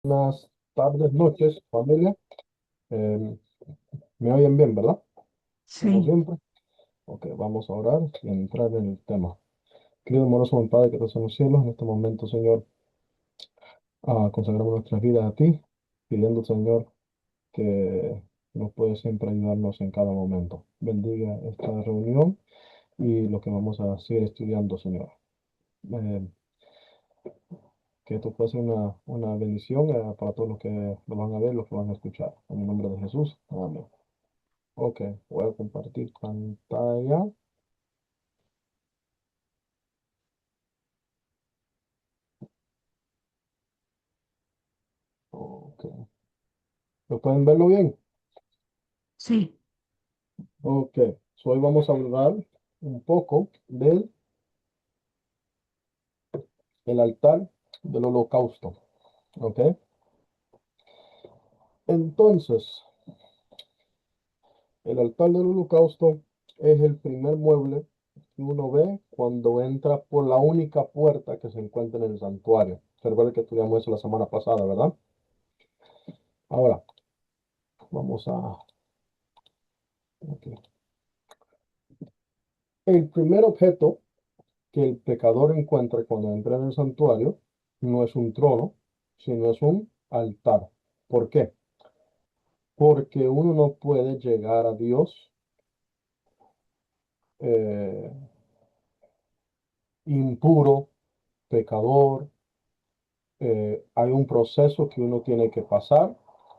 Buenas tardes, noches, familia. Eh, ¿Me oyen bien, verdad? Como Sí, siempre. Ok, vamos a orar y entrar en el tema. Querido amoroso buen Padre que estás en los cielos, en este momento, Señor, consagramos nuestras vidas a ti, pidiendo, Señor, que nos puedes siempre ayudarnos en cada momento. Bendiga esta reunión y lo que vamos a seguir estudiando, Señor. Eh, que esto pueda ser una bendición para todos los que lo van a ver, los que van a escuchar. En el nombre de Jesús. Amén. Ok, voy a compartir pantalla. Ok, ¿lo pueden verlo bien? sí, Ok, so hoy vamos a hablar un poco del el altar del holocausto. Ok, entonces, el altar del holocausto es el primer mueble que uno ve cuando entra por la única puerta que se encuentra en el santuario. Se recuerda que estudiamos eso la semana pasada, ¿verdad? Ahora, vamos a... ok. El primer objeto que el pecador encuentra cuando entra en el santuario no es un trono, sino es un altar. ¿Por qué? Porque uno no puede llegar a Dios eh, impuro, pecador. Hay un proceso que uno tiene que pasar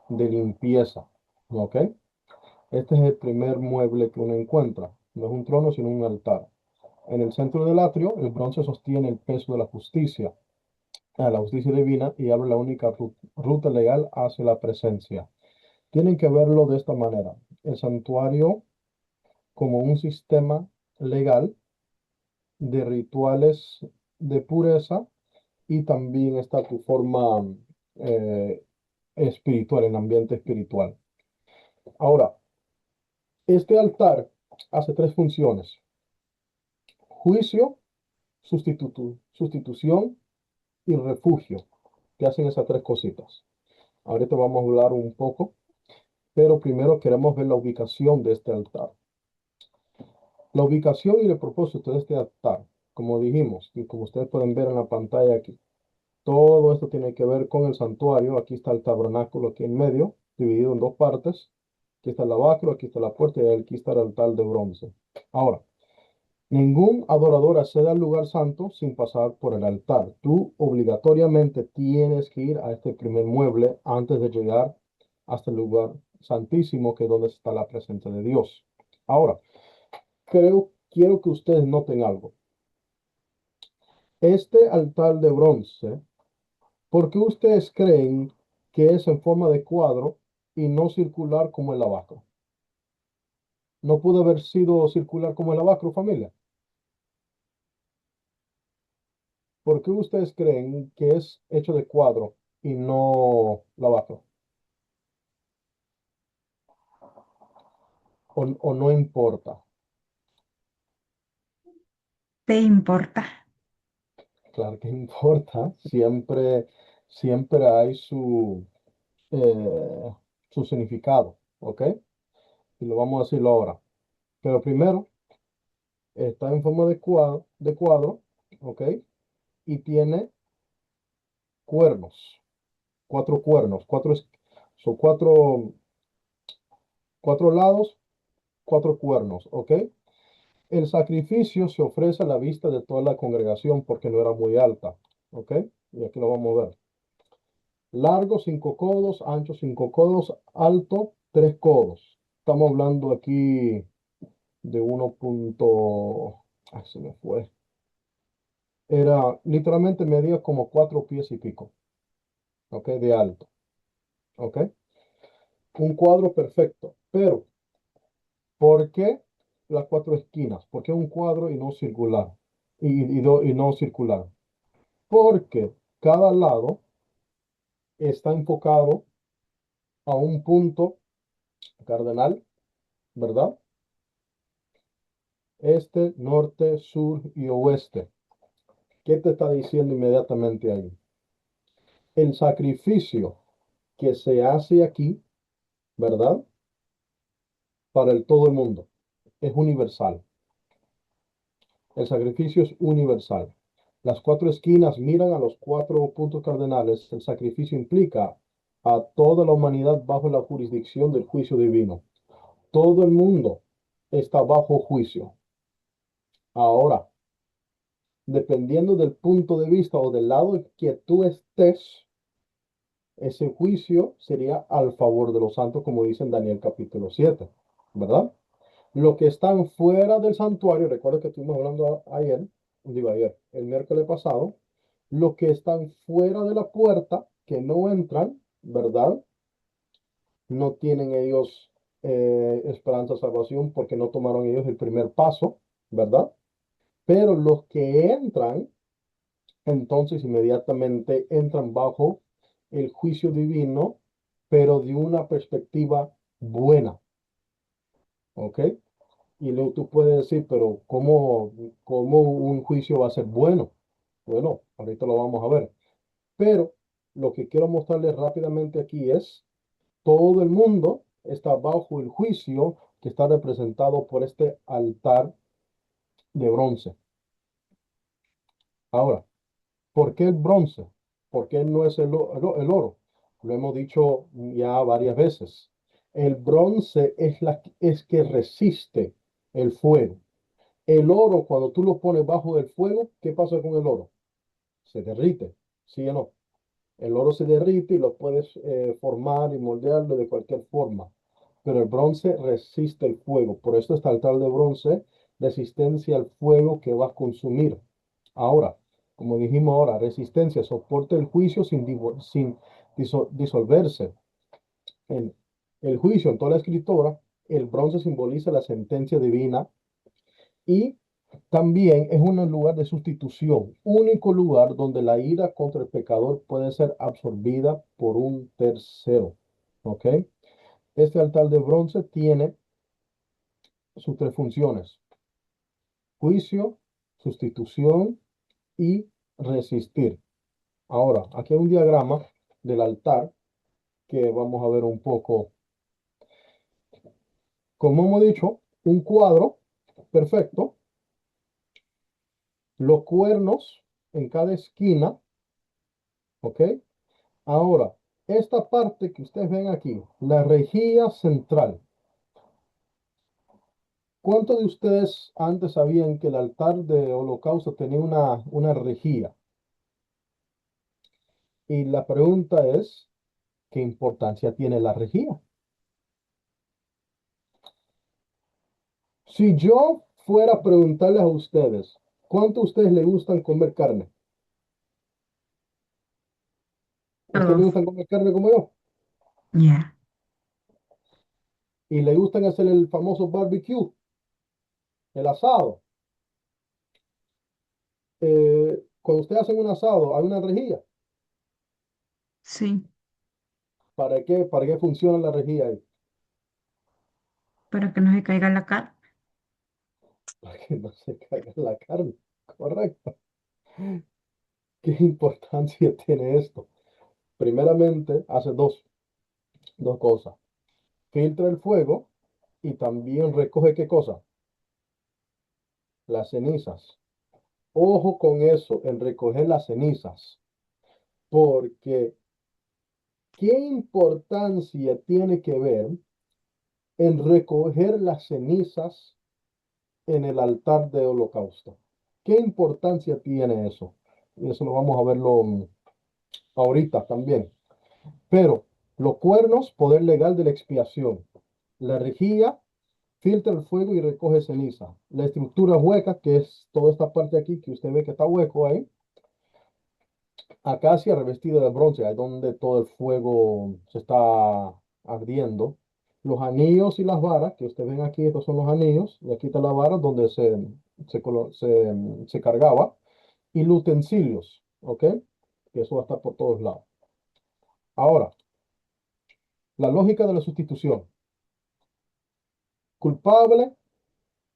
de limpieza. ¿Ok? Este es el primer mueble que uno encuentra. No es un trono, sino un altar. En el centro del atrio, el bronce sostiene el peso de la justicia, a la justicia divina, y abre la única ruta legal hacia la presencia. Tienen que verlo de esta manera. El santuario como un sistema legal de rituales de pureza, y también está tu forma eh, espiritual, el ambiente espiritual. Ahora, este altar hace tres funciones: juicio, sustitución y refugio, que hacen esas tres cositas. Ahorita vamos a hablar un poco, pero primero queremos ver la ubicación de este altar. La ubicación y el propósito de este altar, como dijimos, y como ustedes pueden ver en la pantalla aquí, todo esto tiene que ver con el santuario. Aquí está el tabernáculo aquí en medio, dividido en dos partes. Aquí está el lavacro, aquí está la puerta y aquí está el altar de bronce. Ahora, ningún adorador accede al lugar santo sin pasar por el altar. Tú obligatoriamente tienes que ir a este primer mueble antes de llegar hasta el lugar santísimo, que es donde está la presencia de Dios. Ahora, quiero que ustedes noten algo. Este altar de bronce, ¿por qué ustedes creen que es en forma de cuadro y no circular como el lavacro? ¿No pudo haber sido circular como el lavacro, familia? ¿Por qué ustedes creen que es hecho de cuadro y no lavacro? ¿O no importa? te importa. Claro que importa. Siempre hay eh, su significado, ¿ok? Y lo vamos a decirlo ahora. Pero primero, está en forma de cuadro, ¿ok? Y tiene cuernos, cuatro cuernos, son cuatro lados, cuatro cuernos, ¿ok? El sacrificio se ofrece a la vista de toda la congregación porque no era muy alta, ¿ok? Y aquí lo vamos a ver. Largo 5 codos, ancho 5 codos, alto 3 codos. Estamos hablando aquí de 1 Ay, se me fue. Era, literalmente medía como 4 pies y pico, ¿ok? De alto, ¿ok? Un cuadro perfecto, pero ¿por qué las cuatro esquinas? ¿Por qué un cuadro y no circular? Y no circular. Porque cada lado está enfocado a un punto cardenal, ¿verdad? Este, norte, sur y oeste. ¿Qué te está diciendo inmediatamente ahí? El sacrificio que se hace aquí, ¿verdad? Para todo el mundo. Es universal. El sacrificio es universal. Las cuatro esquinas miran a los cuatro puntos cardenales. El sacrificio implica a toda la humanidad bajo la jurisdicción del juicio divino. Todo el mundo está bajo juicio. Ahora, dependiendo del punto de vista o del lado en que tú estés, ese juicio sería al favor de los santos, como dice en Daniel capítulo 7, ¿verdad? Los que están fuera del santuario, recuerda que estuvimos hablando ayer, digo ayer, el miércoles pasado, los que están fuera de la puerta, que no entran, ¿verdad? No tienen ellos esperanza de salvación porque no tomaron ellos el primer paso, ¿verdad? Pero los que entran, entonces inmediatamente entran bajo el juicio divino, pero de una perspectiva buena, ¿ok? Y luego tú puedes decir, pero ¿cómo un juicio va a ser bueno? Bueno, ahorita lo vamos a ver. Pero lo que quiero mostrarles rápidamente aquí es, todo el mundo está bajo el juicio que está representado por este altar de bronce. Ahora, ¿por qué el bronce? ¿Por qué no es el oro? Lo hemos dicho ya varias veces. El bronce es que resiste el fuego. El oro, cuando tú lo pones bajo el fuego, ¿qué pasa con el oro? Se derrite, ¿sí o no? El oro se derrite y lo puedes formar y moldearlo de cualquier forma. Pero el bronce resiste el fuego. Por eso está el altar de bronce, resistencia al fuego que va a consumir. Ahora, como dijimos ahora, resistencia, soporta el juicio sin disolverse. En el juicio, en toda la escritura, el bronce simboliza la sentencia divina y también es un lugar de sustitución, único lugar donde la ira contra el pecador puede ser absorbida por un tercero. ¿Ok? Este altar de bronce tiene sus tres funciones: juicio, sustitución y resistir. Ahora, aquí hay un diagrama del altar que vamos a ver un poco. Como hemos dicho, un cuadro perfecto, los cuernos en cada esquina, ¿ok? Ahora, esta parte que ustedes ven aquí, la rejilla central. ¿Cuántos de ustedes antes sabían que el altar de holocausto tenía una rejilla? Y la pregunta es, ¿qué importancia tiene la rejilla? Si yo fuera a preguntarles a ustedes, ¿cuánto a ustedes les gustan comer carne? ¿A ustedes les Todos. gustan comer carne como yo? Ya. ¿Y les gustan hacer el famoso barbecue, el asado? Cuando ustedes hacen un asado, hay una rejilla. Sí. ¿Para qué? ¿Para qué funciona la rejilla ahí? Para que no se caiga la carne. Para que no se caiga la carne. Correcto. ¿Qué importancia tiene esto? Primeramente, hace dos cosas. Filtra el fuego y también recoge ¿qué cosa? Las cenizas. Ojo con eso, en recoger las cenizas, porque ¿qué importancia tiene que ver en recoger las cenizas en el altar de holocausto? ¿Qué importancia tiene eso? Y eso lo vamos a verlo ahorita también. Pero los cuernos, poder legal de la expiación. La rejilla filtra el fuego y recoge ceniza. La estructura hueca, que es toda esta parte aquí que usted ve que está hueco ahí, acacia revestida de bronce, ahí donde todo el fuego se está ardiendo. Los anillos y las varas, que ustedes ven aquí, estos son los anillos, y aquí está la vara donde se cargaba, y los utensilios, ¿ok? Que eso va a estar por todos lados. Ahora, la lógica de la sustitución. Culpable,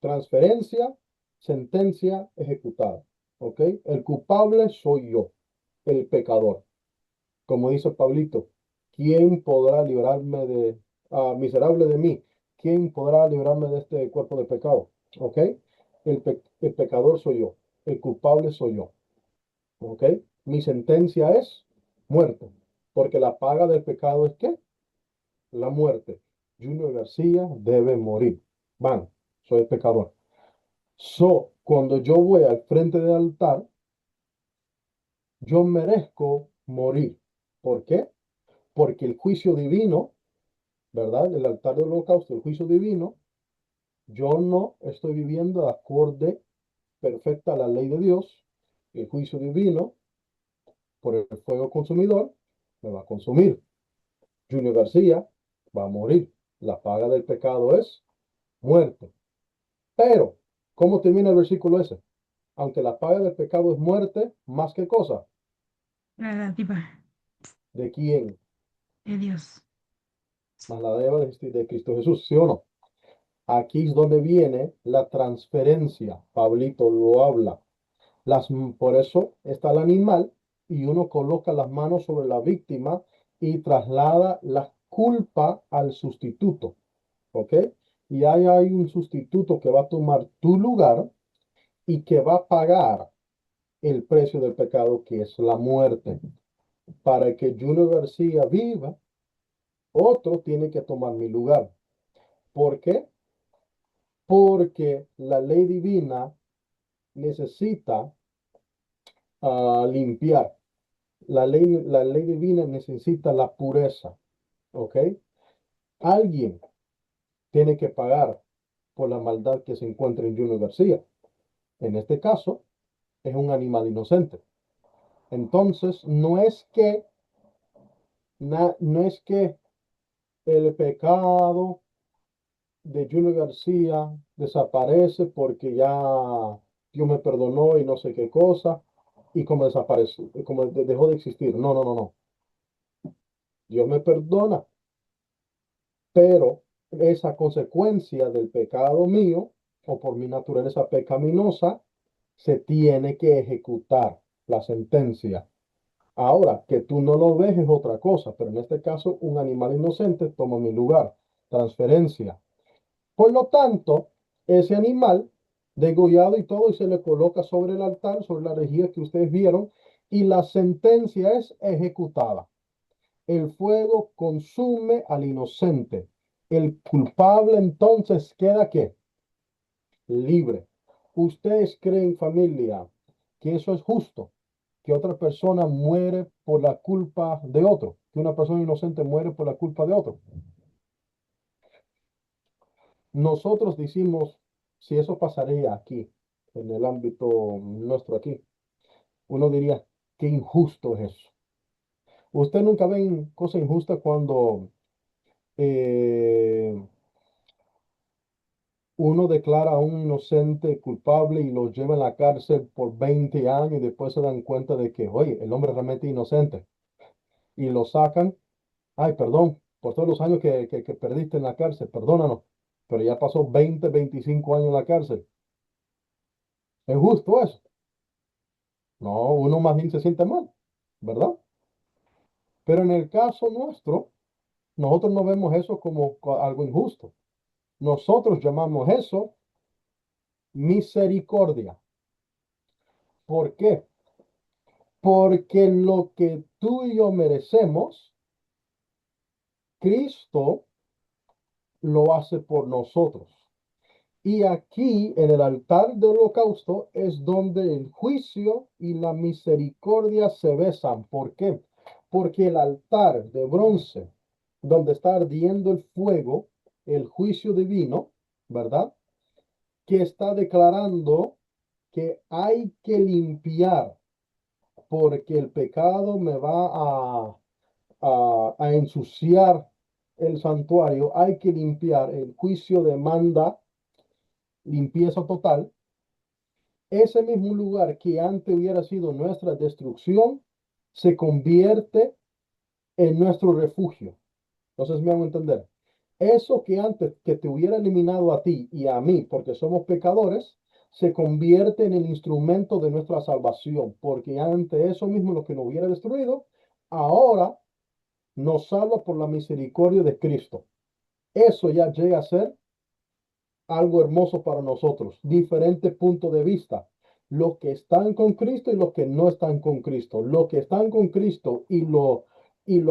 transferencia, sentencia ejecutada, ¿ok? El culpable soy yo, el pecador. Como dice Pablito, ¿quién podrá librarme miserable de mí? ¿Quién podrá librarme de este cuerpo de pecado? ¿Ok? El pecador soy yo, el culpable soy yo. ¿Ok? Mi sentencia es muerte, porque la paga del pecado es ¿qué? La muerte. Junior García debe morir. Van, soy el pecador. Cuando yo voy al frente del altar, yo merezco morir. ¿Por qué? Porque el juicio divino, ¿verdad? El altar del holocausto, el juicio divino, yo no estoy viviendo de acorde perfecta a la ley de Dios. El juicio divino, por el fuego consumidor, me va a consumir. Junior García va a morir. La paga del pecado es muerte. Pero, ¿cómo termina el versículo ese? Aunque la paga del pecado es muerte, más que cosa. La dádiva ¿De quién? de Dios. Más la deba de Cristo Jesús, ¿sí o no? Aquí es donde viene la transferencia. Pablito lo habla. Por eso está el animal y uno coloca las manos sobre la víctima y traslada la culpa al sustituto. ¿Ok? Y ahí hay un sustituto que va a tomar tu lugar y que va a pagar el precio del pecado, que es la muerte. Para que Junior García viva, otro tiene que tomar mi lugar. ¿Por qué? Porque la ley divina necesita limpiar. La ley divina necesita la pureza. ¿Ok? Alguien tiene que pagar por la maldad que se encuentra en Junior García. En este caso, es un animal inocente. Entonces, no es que el pecado de Junior García desaparece porque ya Dios me perdonó y no sé qué cosa, y como desapareció, como dejó de existir. No, no, no, no. Dios me perdona, pero esa consecuencia del pecado mío o por mi naturaleza pecaminosa se tiene que ejecutar la sentencia. Ahora, que tú no lo ves es otra cosa, pero en este caso un animal inocente toma mi lugar. Transferencia. Por lo tanto, ese animal degollado y todo y se le coloca sobre el altar, sobre la rejilla que ustedes vieron, y la sentencia es ejecutada. El fuego consume al inocente. El culpable entonces queda ¿qué? Libre. ¿Ustedes creen, familia, que eso es justo? Que otra persona muere por la culpa de otro, que una persona inocente muere por la culpa de otro. Nosotros decimos, si eso pasaría aquí, en el ámbito nuestro aquí, uno diría, qué injusto es eso. Usted nunca ven cosa injusta cuando eh, uno declara a un inocente culpable y lo lleva a la cárcel por 20 años y después se dan cuenta de que, oye, el hombre realmente inocente y lo sacan. Ay, perdón por todos los años que perdiste en la cárcel, perdónanos, pero ya pasó 20, 25 años en la cárcel. ¿Es justo eso? No, uno más bien se siente mal, ¿verdad? Pero en el caso nuestro, nosotros no vemos eso como algo injusto. Nosotros llamamos eso misericordia. ¿Por qué? Porque lo que tú y yo merecemos, Cristo lo hace por nosotros. Y aquí en el altar del holocausto es donde el juicio y la misericordia se besan. ¿Por qué? Porque el altar de bronce, donde está ardiendo el fuego, el juicio divino, ¿verdad? Que está declarando que hay que limpiar, porque el pecado me va a ensuciar el santuario, hay que limpiar. El juicio demanda limpieza total. Ese mismo lugar que antes hubiera sido nuestra destrucción se convierte en nuestro refugio. Entonces me hago entender. Eso que antes que te hubiera eliminado a ti y a mí, porque somos pecadores, se convierte en el instrumento de nuestra salvación, porque antes eso mismo lo que nos hubiera destruido, ahora nos salva por la misericordia de Cristo. Eso ya llega a ser algo hermoso para nosotros. Diferente punto de vista. Los que están con Cristo y los que no están con Cristo. Los que están con Cristo y lo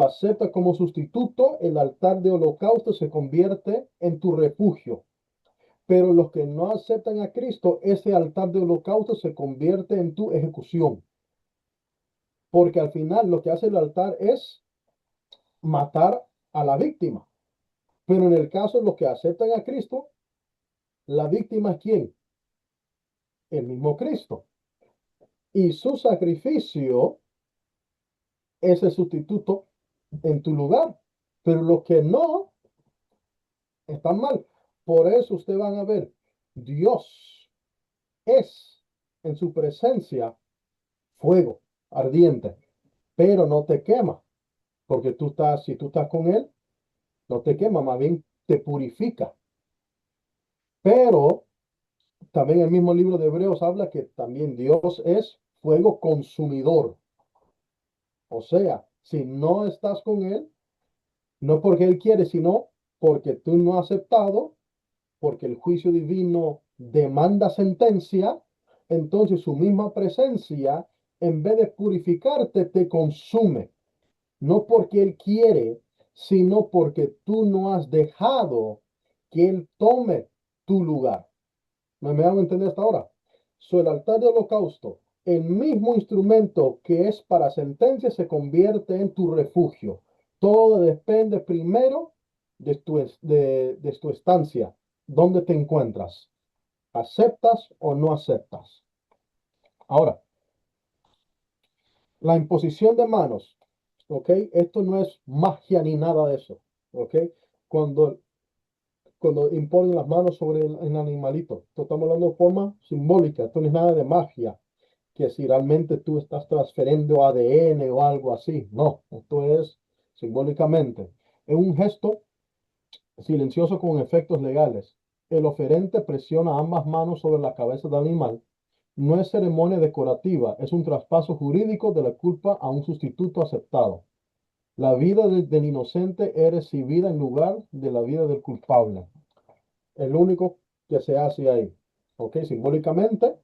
acepta como sustituto, el altar de holocausto se convierte en tu refugio. Pero los que no aceptan a Cristo, ese altar de holocausto se convierte en tu ejecución. Porque al final lo que hace el altar es matar a la víctima. Pero en el caso de los que aceptan a Cristo, la víctima es quién? El mismo Cristo. Y su sacrificio es el sustituto en tu lugar. Pero los que no están mal. Por eso ustedes van a ver, Dios es en su presencia fuego ardiente, pero no te quema, porque si tú estás con él, no te quema, más bien te purifica. Pero también el mismo libro de Hebreos habla que también Dios es fuego consumidor. O sea, si no estás con él, no porque él quiere, sino porque tú no has aceptado, porque el juicio divino demanda sentencia, entonces su misma presencia, en vez de purificarte, te consume. No porque Él quiere, sino porque tú no has dejado que Él tome tu lugar. ¿Me hago entender hasta ahora? El altar de holocausto, el mismo instrumento que es para sentencia, se convierte en tu refugio. Todo depende primero de tu estancia, dónde te encuentras. ¿Aceptas o no aceptas? Ahora, la imposición de manos, ¿ok? Esto no es magia ni nada de eso, ¿ok? Cuando, cuando imponen las manos sobre el animalito, esto estamos hablando de forma simbólica, esto no es nada de magia, que si realmente tú estás transfiriendo ADN o algo así, no, esto es simbólicamente. Es un gesto silencioso con efectos legales. El oferente presiona ambas manos sobre la cabeza del animal. No es ceremonia decorativa, es un traspaso jurídico de la culpa a un sustituto aceptado. La vida del inocente es recibida en lugar de la vida del culpable. El único que se hace ahí. ¿Ok? Simbólicamente,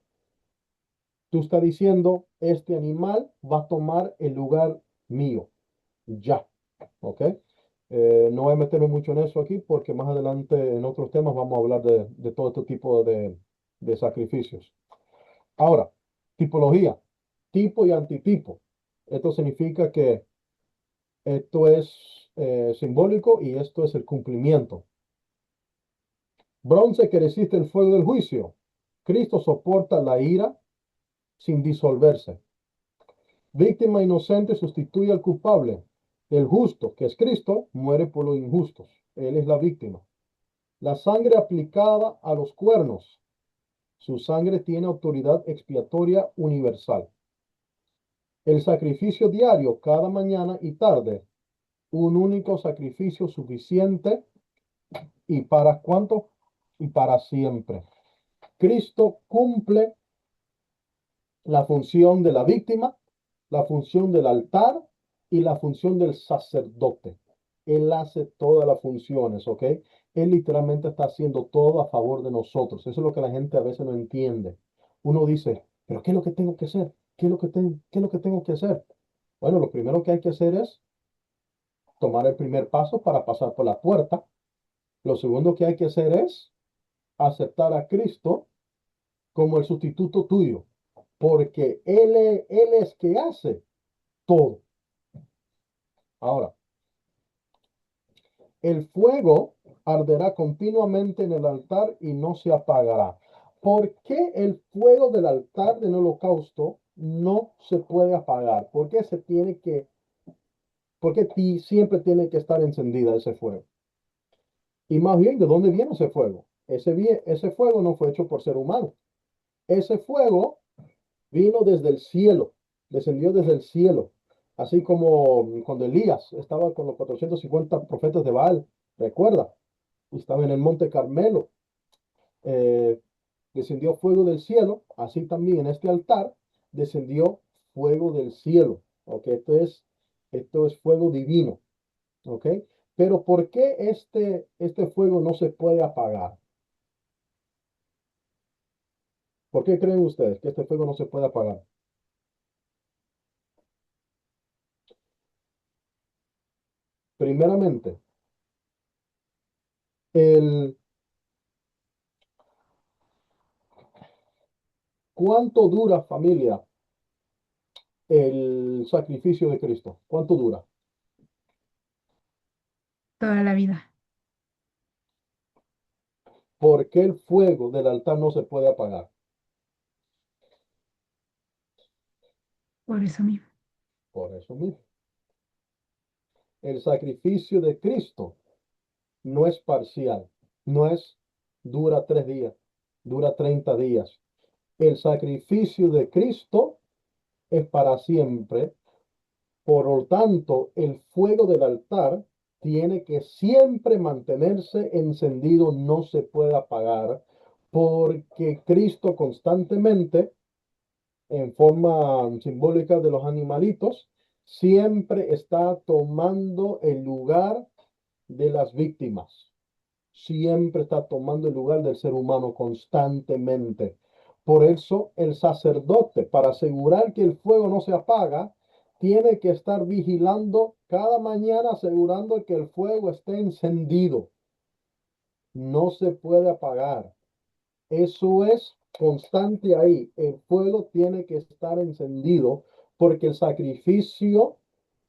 tú estás diciendo, este animal va a tomar el lugar mío. Ya. ¿Ok? No voy a meterme mucho en eso aquí porque más adelante en otros temas vamos a hablar de todo este tipo de sacrificios. Ahora, tipología, tipo y antitipo. Esto significa que esto es simbólico y esto es el cumplimiento. Bronce que resiste el fuego del juicio. Cristo soporta la ira sin disolverse. Víctima inocente sustituye al culpable. El justo, que es Cristo, muere por los injustos. Él es la víctima. La sangre aplicada a los cuernos. Su sangre tiene autoridad expiatoria universal. El sacrificio diario, cada mañana y tarde. Un único sacrificio suficiente. ¿Y para cuánto? Y para siempre. Cristo cumple la función de la víctima, la función del altar y la función del sacerdote. Él hace todas las funciones, ¿ok? Él literalmente está haciendo todo a favor de nosotros. Eso es lo que la gente a veces no entiende. Uno dice, pero ¿qué es lo que tengo que hacer? ¿Qué es lo que tengo que hacer? Bueno, lo primero que hay que hacer es tomar el primer paso para pasar por la puerta. Lo segundo que hay que hacer es aceptar a Cristo como el sustituto tuyo, porque Él es que hace todo. Ahora, el fuego arderá continuamente en el altar y no se apagará. ¿Por qué el fuego del altar del holocausto no se puede apagar? ¿Por qué siempre tiene que estar encendida ese fuego? Y más bien, ¿de dónde viene ese fuego? Ese fuego no fue hecho por ser humano. Ese fuego vino desde el cielo, descendió desde el cielo, así como cuando Elías estaba con los 450 profetas de Baal, recuerda, estaba en el monte Carmelo, eh, descendió fuego del cielo, así también en este altar descendió fuego del cielo, ok, esto es Esto es fuego divino, ¿ok? Pero ¿por qué este fuego no se puede apagar? ¿Por qué creen ustedes que este fuego no se puede apagar? Primeramente, el, ¿cuánto dura, familia, el sacrificio de Cristo? ¿Cuánto dura? Toda la vida. ¿Por qué el fuego del altar no se puede apagar? Por eso mismo. Por eso mismo. El sacrificio de Cristo no es parcial, no es dura 3 días, dura 30 días. El sacrificio de Cristo es para siempre. Por lo tanto, el fuego del altar tiene que siempre mantenerse encendido, no se puede apagar, porque Cristo constantemente, en forma simbólica de los animalitos, siempre está tomando el lugar de las víctimas. Siempre está tomando el lugar del ser humano constantemente. Por eso el sacerdote, para asegurar que el fuego no se apaga, tiene que estar vigilando cada mañana, asegurando que el fuego esté encendido. No se puede apagar. Eso es constante ahí. El fuego tiene que estar encendido porque el sacrificio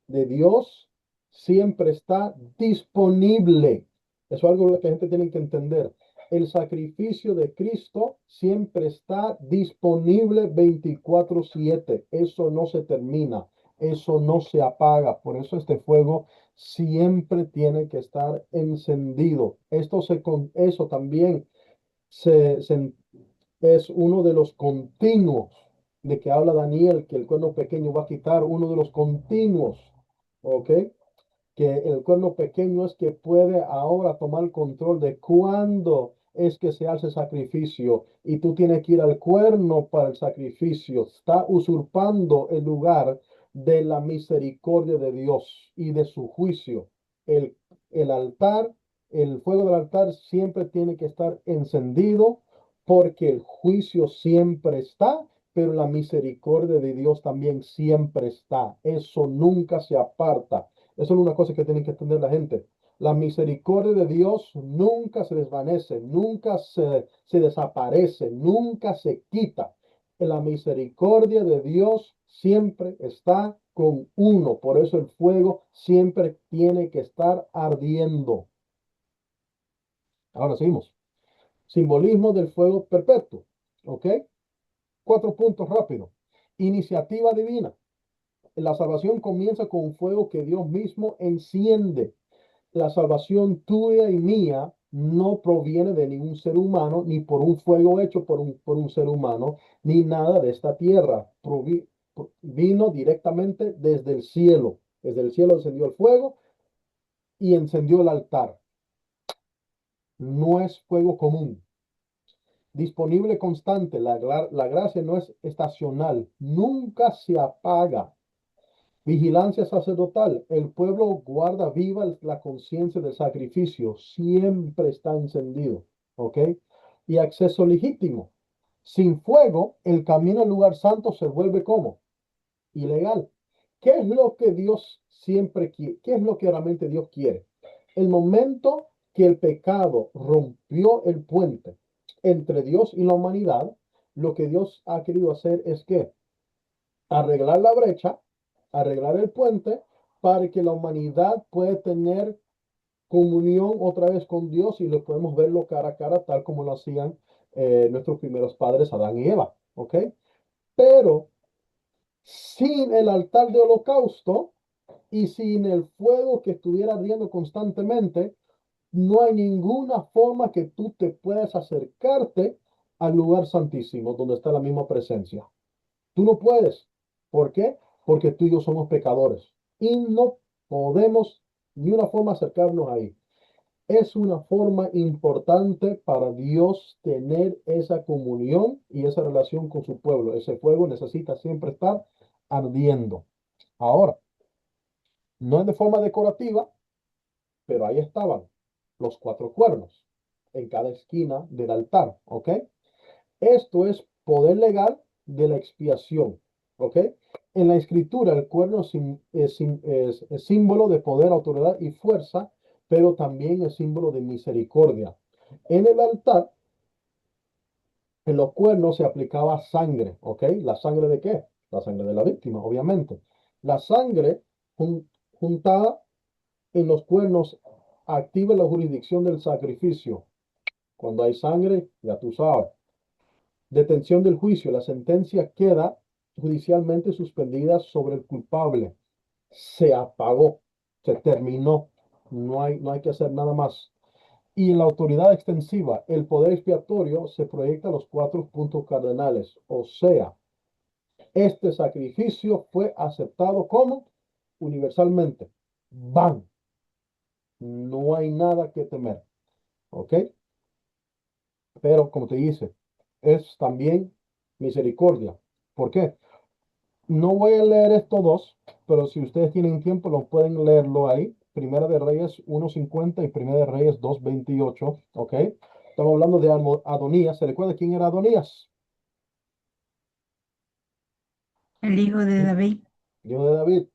de Dios siempre está disponible. Eso es algo que la gente tiene que entender. El sacrificio de Cristo siempre está disponible 24/7. Eso no se termina, eso no se apaga. Por eso este fuego siempre tiene que estar encendido. Eso también se, se- es uno de los continuos de que habla Daniel, que el cuerno pequeño va a quitar, uno de los continuos, ¿ok? Que el cuerno pequeño es que puede ahora tomar control de cuándo es que se hace sacrificio y tú tienes que ir al cuerno para el sacrificio. Está usurpando el lugar de la misericordia de Dios y de su juicio. El, el altar, el fuego del altar siempre tiene que estar encendido porque el juicio siempre está, pero la misericordia de Dios también siempre está. Eso nunca se aparta. Eso es una cosa que tienen que entender la gente. La misericordia de Dios nunca se desvanece, nunca se desaparece, nunca se quita. La misericordia de Dios siempre está con uno. Por eso el fuego siempre tiene que estar ardiendo. Ahora seguimos. Simbolismo del fuego perpetuo. ¿Ok? 4 puntos rápido. Iniciativa divina. La salvación comienza con un fuego que Dios mismo enciende. La salvación tuya y mía no proviene de ningún ser humano, ni por un fuego hecho por un ser humano, ni nada de esta tierra. Vino directamente desde el cielo. Desde el cielo encendió el fuego y encendió el altar. No es fuego común. Disponible constante. La gracia no es estacional. Nunca se apaga. Vigilancia sacerdotal. El pueblo guarda viva la conciencia del sacrificio. Siempre está encendido. ¿Ok? Y acceso legítimo. Sin fuego, el camino al lugar santo se vuelve como ilegal. ¿Qué es lo que Dios siempre quiere? ¿Qué es lo que realmente Dios quiere? El momento que el pecado rompió el puente entre Dios y la humanidad, lo que Dios ha querido hacer es que arreglar la brecha, arreglar el puente para que la humanidad pueda tener comunión otra vez con Dios y lo podemos verlo cara a cara tal como lo hacían nuestros primeros padres, Adán y Eva, ¿ok? Pero sin el altar de holocausto y sin el fuego que estuviera ardiendo constantemente, no hay ninguna forma que tú te puedas acercarte al lugar santísimo donde está la misma presencia. Tú no puedes. ¿Por qué? Porque tú y yo somos pecadores y no podemos ni una forma acercarnos ahí. Es una forma importante para Dios tener esa comunión y esa relación con su pueblo. Ese fuego necesita siempre estar ardiendo. Ahora, No es de forma decorativa, pero ahí estaban los cuatro cuernos en cada esquina del altar, ¿ok? Esto es poder legal de la expiación, ¿ok? En la escritura, el cuerno es símbolo de poder, autoridad y fuerza, pero también es símbolo de misericordia. En el altar, en los cuernos se aplicaba sangre, ¿ok? ¿La sangre de qué? La sangre de la víctima, obviamente. La sangre juntada en los cuernos activa la jurisdicción del sacrificio. Cuando hay sangre, ya tú sabes. Detención del juicio. La sentencia queda judicialmente suspendida sobre el culpable. Se apagó, se terminó. No hay que hacer nada más. Y en la autoridad extensiva, el poder expiatorio se proyecta a los cuatro puntos cardenales. O sea, este sacrificio fue aceptado como universalmente. Van. No hay nada que temer. ¿Ok? Pero como te dice, es también misericordia. ¿Por qué? No voy a leer estos dos, pero si ustedes tienen tiempo, lo pueden leerlo ahí. Primera de Reyes 1:50 y Primera de Reyes 2:28. ¿Ok? Estamos hablando de Adonías. ¿Se recuerda quién era Adonías? El hijo de Sí. David. Hijo de David.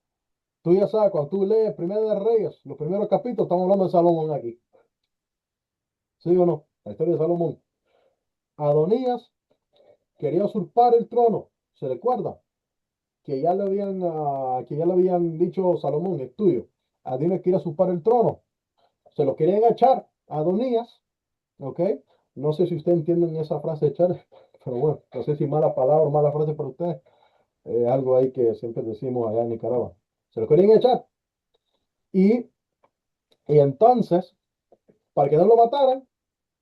Tú ya sabes, cuando tú lees Primera de Reyes, los primeros capítulos, estamos hablando de Salomón aquí. ¿Sí o no? La historia de Salomón. Adonías quería usurpar el trono. ¿Se recuerda? Que ya le habían dicho: Salomón, es tuyo. Adonías quiere usurpar el trono. Se lo querían echar a Adonías, ¿ok? No sé si ustedes entienden esa frase echar, pero bueno, no sé si mala palabra o mala frase para ustedes. Algo ahí que siempre decimos allá en Nicaragua. Se lo querían echar. Y, y entonces, para que no lo mataran,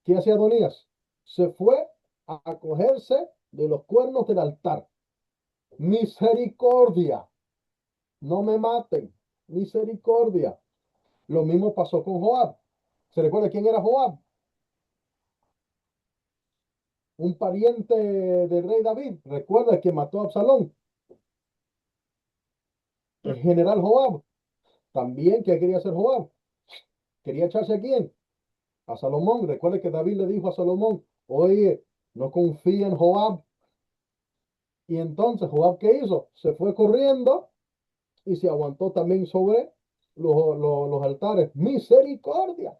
¿qué hacía Adonías? Se fue a acogerse de los cuernos del altar. Misericordia, no me maten. Misericordia. Lo mismo pasó con Joab. ¿Se recuerda quién era Joab? Un pariente del rey David. Recuerda que mató a Absalón. El general Joab. También, ¿qué quería hacer Joab? ¿Quería echarse a quién? A Salomón. Recuerda que David le dijo a Salomón: oye, no confía en Joab. Y entonces Joab, ¿qué hizo? Se fue corriendo y se aguantó también sobre los altares. Misericordia.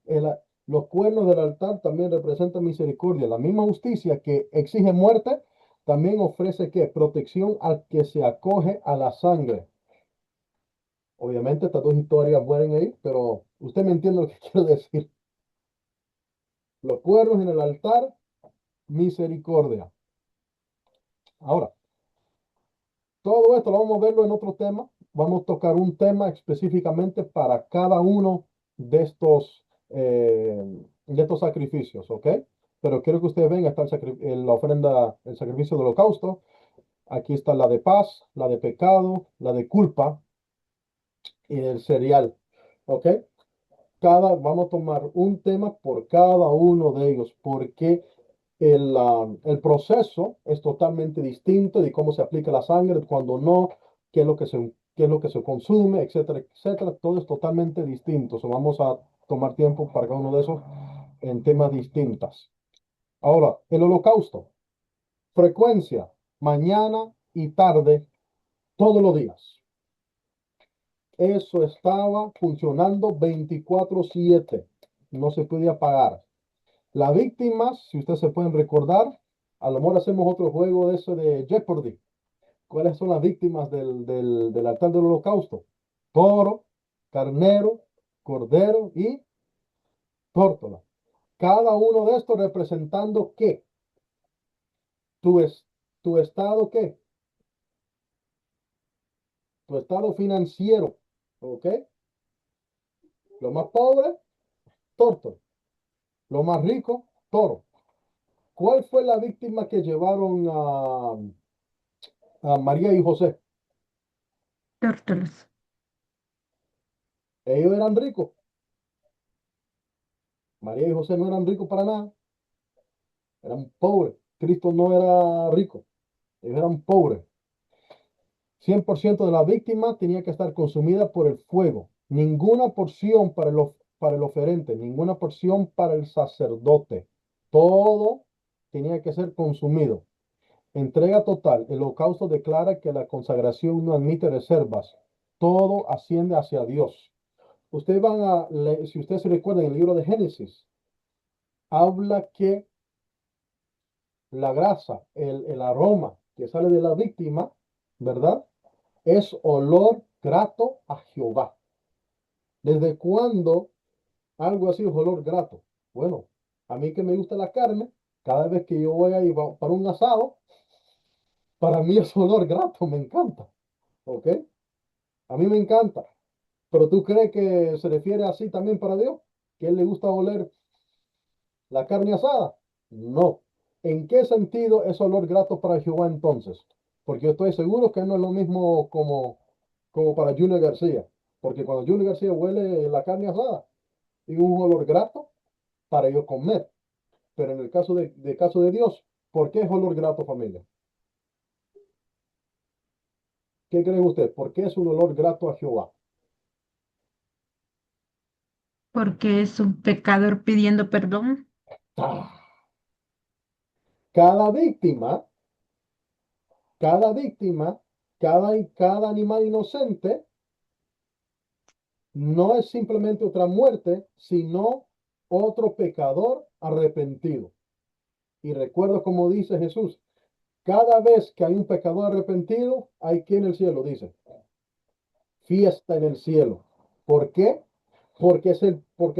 El- los cuernos del altar también representan misericordia. La misma justicia que exige muerte también ofrece ¿qué? Protección al que se acoge a la sangre. Obviamente estas dos historias mueren ahí, pero usted me entiende lo que quiero decir. Los cuernos en el altar, misericordia. Ahora, todo esto lo vamos a verlo en otro tema. Vamos a tocar un tema específicamente para cada uno de estos sacrificios, ¿ok? Pero quiero que ustedes vean, está la ofrenda, el sacrificio del holocausto. Aquí está la de paz, la de pecado, la de culpa y el cereal, ¿ok? Vamos a tomar un tema por cada uno de ellos, porque el proceso es totalmente distinto de cómo se aplica la sangre, cuando no, qué es lo que se consume, etcétera, etcétera. Todo es totalmente distinto. So, vamos a tomar tiempo para cada uno de esos en temas distintos. Ahora, el holocausto, frecuencia, mañana y tarde, todos los días. Eso estaba funcionando 24/7. No se podía pagar. Las víctimas, si ustedes se pueden recordar, a lo mejor hacemos otro juego de eso de Jeopardy. ¿Cuáles son las víctimas del altar del holocausto? Toro, carnero, cordero y tórtola. Cada uno de estos representando qué? Tu, es, tu estado qué? Tu estado financiero. ¿Ok? Lo más pobre, tórtola. Lo más rico, toro. ¿Cuál fue la víctima que llevaron a María y José? Tórtolos. Ellos eran ricos. María y José no eran ricos para nada. Eran pobres. Cristo no era rico. Ellos eran pobres. 100% de la víctima tenía que estar consumida por el fuego. Ninguna porción para el oferente, ninguna porción para el sacerdote. Todo tenía que ser consumido. Entrega total. El holocausto declara que la consagración no admite reservas. Todo asciende hacia Dios. Ustedes van a leer, si ustedes se recuerdan, en el libro de Génesis, habla que la grasa, el aroma que sale de la víctima, ¿verdad? Es olor grato a Jehová. ¿Desde cuándo algo así es olor grato? Bueno, a mí que me gusta la carne, cada vez que yo voy a ir para un asado, para mí es olor grato, me encanta, ¿ok? A mí me encanta. Pero ¿tú crees que se refiere así también para Dios? ¿Que a él le gusta oler la carne asada? No. ¿En qué sentido es olor grato para Jehová entonces? Porque yo estoy seguro que no es lo mismo como para Junior García. Porque cuando Junior García huele la carne asada, es un olor grato para yo comer. Pero en el caso de Dios, ¿por qué es olor grato, familia? ¿Qué creen ustedes? ¿Por qué es un olor grato a Jehová? Porque es un pecador pidiendo perdón. ¡Ah! Cada víctima, cada víctima, cada animal inocente no es simplemente otra muerte, sino otro pecador arrepentido. Y recuerdo como dice Jesús, cada vez que hay un pecador arrepentido, hay quien en el cielo dice, fiesta en el cielo. ¿Por qué? Porque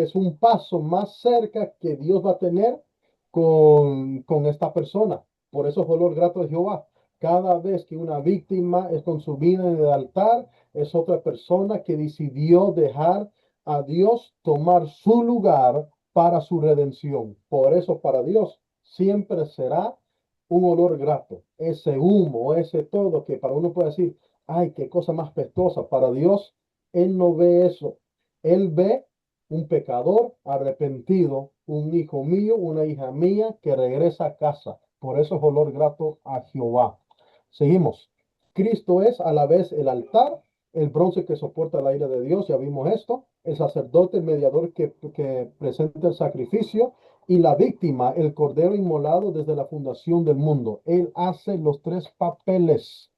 es un paso más cerca que Dios va a tener con esta persona. Por eso es olor grato de Jehová. Cada vez que una víctima es consumida en el altar, es otra persona que decidió dejar a Dios tomar su lugar para su redención. Por eso para Dios siempre será un olor grato. Ese humo, ese todo que para uno puede decir, ay, qué cosa más pestosa. Para Dios, Él no ve eso. Él ve un pecador arrepentido, un hijo mío, una hija mía que regresa a casa. Por eso es olor grato a Jehová. Seguimos. Cristo es a la vez el altar, el bronce que soporta la ira de Dios, ya vimos esto, el sacerdote, el mediador que presenta el sacrificio y la víctima, el cordero inmolado desde la fundación del mundo. Él hace los tres papeles.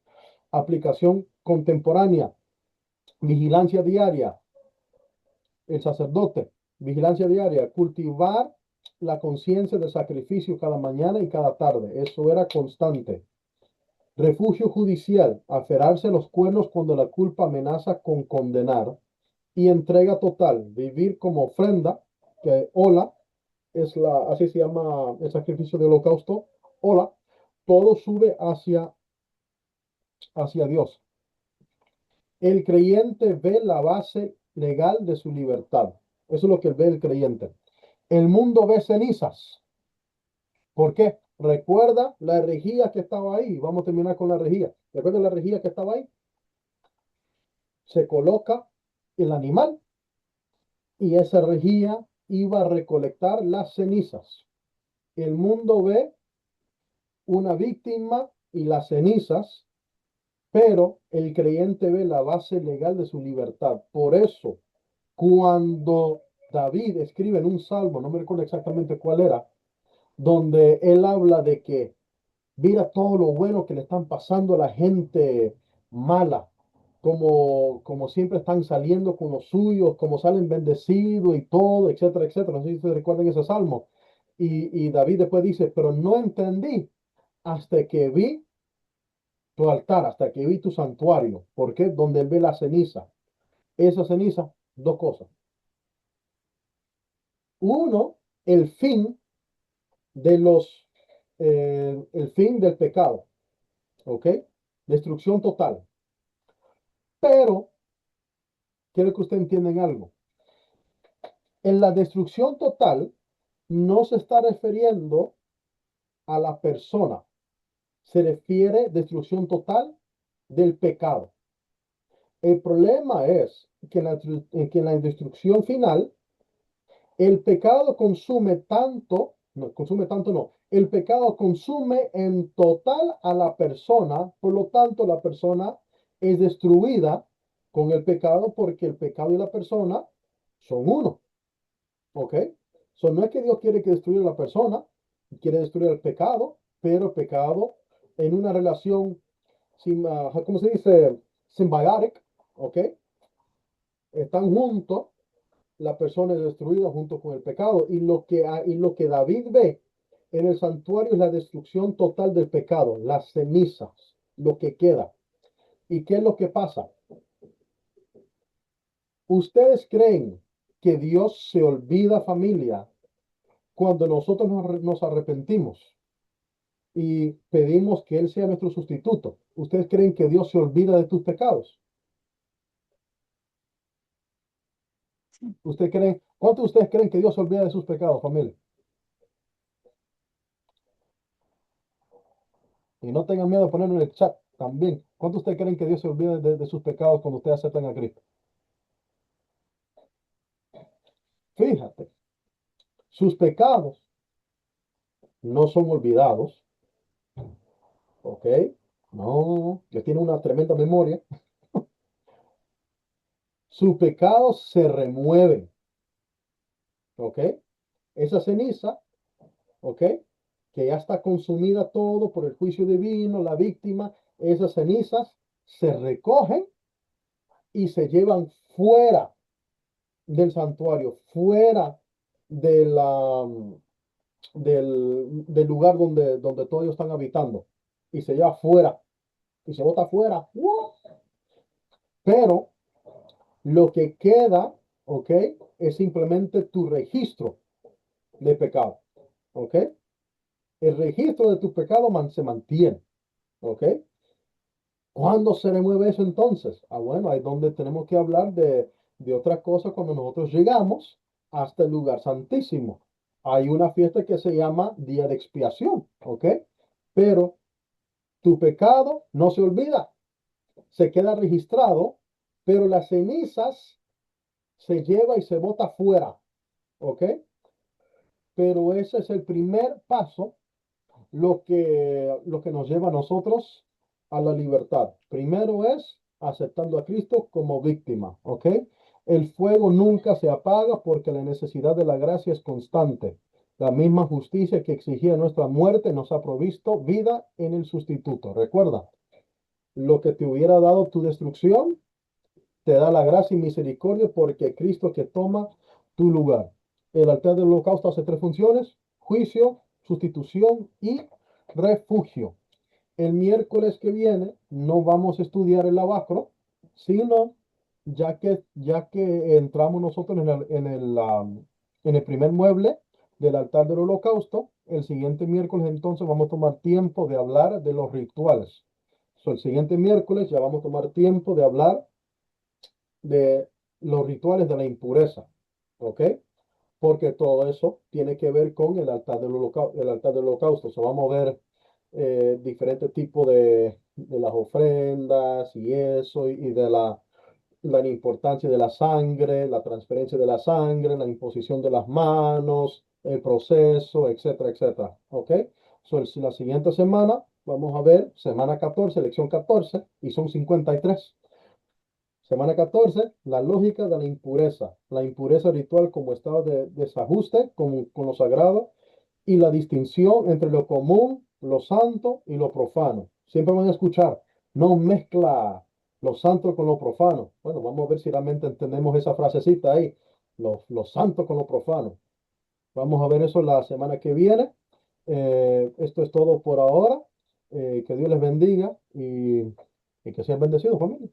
Aplicación contemporánea, vigilancia diaria, el sacerdote, vigilancia diaria, cultivar la conciencia de sacrificio cada mañana y cada tarde. Eso era constante. Refugio judicial, aferrarse a los cuernos cuando la culpa amenaza con condenar. Y entrega total, vivir como ofrenda, que hola, así se llama el sacrificio de holocausto, hola, todo sube hacia Dios. El creyente ve la base legal de su libertad. Eso es lo que ve el creyente. El mundo ve cenizas. ¿Por qué? Recuerda la herejía que estaba ahí. Vamos a terminar con la herejía. Recuerda la herejía que estaba ahí. Se coloca el animal y esa herejía iba a recolectar las cenizas. El mundo ve una víctima y las cenizas, pero el creyente ve la base legal de su libertad. Por eso, cuando David escribe en un salmo, no me recuerdo exactamente cuál era, donde él habla de que mira todo lo bueno que le están pasando a la gente mala, como siempre están saliendo con los suyos, como salen bendecidos y todo, etcétera, etcétera. No sé si se recuerdan ese salmo. Y David después dice, pero no entendí hasta que vi tu altar, hasta que vi tu santuario. ¿Por qué? Donde él ve la ceniza. Esa ceniza, dos cosas. Uno, el fin el fin del pecado, ¿ok? Destrucción total. Pero quiero que usted entiendan algo. En la destrucción total no se está refiriendo a la persona, se refiere destrucción total del pecado. El problema es que en la destrucción final el pecado consume tanto, no, consume tanto no, el pecado consume en total a la persona, por lo tanto la persona es destruida con el pecado porque el pecado y la persona son uno. ¿Ok? So, no es que Dios quiere que destruya a la persona, quiere destruir el pecado, pero el pecado en una relación, ¿cómo se dice? Symbiotic, ¿ok? Están juntos, la persona es destruida junto con el pecado. Y lo que David ve en el santuario es la destrucción total del pecado, las cenizas, lo que queda. ¿Y qué es lo que pasa? ¿Ustedes creen que Dios se olvida, familia, cuando nosotros nos arrepentimos y pedimos que Él sea nuestro sustituto? ¿Ustedes creen que Dios se olvida de tus pecados? Sí. ¿Cuántos de ustedes creen que Dios se olvida de sus pecados, familia? Y no tengan miedo de ponerlo en el chat también. ¿Cuántos de ustedes creen que Dios se olvida de sus pecados cuando ustedes aceptan a Cristo? Fíjate, sus pecados no son olvidados, ¿ok? No, Dios tiene una tremenda memoria. Sus pecados se remueven, ¿ok? Esa ceniza, ¿ok? Que ya está consumida todo por el juicio divino, la víctima, esas cenizas se recogen y se llevan fuera del santuario, fuera de del lugar donde todos ellos están habitando, y se lleva fuera, y se bota fuera. Pero lo que queda, ¿ok? Es simplemente tu registro de pecado, ¿ok? El registro de tu pecado se mantiene, ¿ok? ¿Cuándo se remueve eso entonces? Ah, bueno, ahí es donde tenemos que hablar de otra cosa cuando nosotros llegamos hasta el lugar santísimo. Hay una fiesta que se llama Día de Expiación, ¿ok? Pero tu pecado no se olvida, se queda registrado, pero las cenizas se lleva y se bota fuera, ¿ok? Pero ese es el primer paso, lo que nos lleva a nosotros a la libertad. Primero es aceptando a Cristo como víctima, ¿ok? El fuego nunca se apaga porque la necesidad de la gracia es constante. La misma justicia que exigía nuestra muerte nos ha provisto vida en el sustituto. Recuerda, lo que te hubiera dado tu destrucción, te da la gracia y misericordia porque Cristo que toma tu lugar. El altar del holocausto hace tres funciones: juicio, sustitución y refugio. El miércoles que viene no vamos a estudiar el lavacro, sino ya que entramos nosotros en el primer mueble del altar del holocausto, el siguiente miércoles entonces vamos a tomar tiempo de hablar de los rituales. So, el siguiente miércoles ya vamos a tomar tiempo de hablar de los rituales de la impureza, ¿ok? Porque todo eso tiene que ver con el altar del holocausto. So, vamos a ver diferentes tipos de las ofrendas y eso, y de la importancia de la sangre, la transferencia de la sangre, la imposición de las manos, el proceso, etcétera, etcétera. ¿Ok? So, la siguiente semana vamos a ver semana 14, lección 14, y son 53. Semana 14, la lógica de la impureza ritual como estado de desajuste con lo sagrado y la distinción entre lo común, lo santo y lo profano. Siempre van a escuchar, no mezcla lo santo con lo profano. Bueno, vamos a ver si realmente entendemos esa frasecita ahí, lo santo con lo profano. Vamos a ver eso la semana que viene. Esto es todo por ahora. Que Dios les bendiga y que sean bendecidos, familia.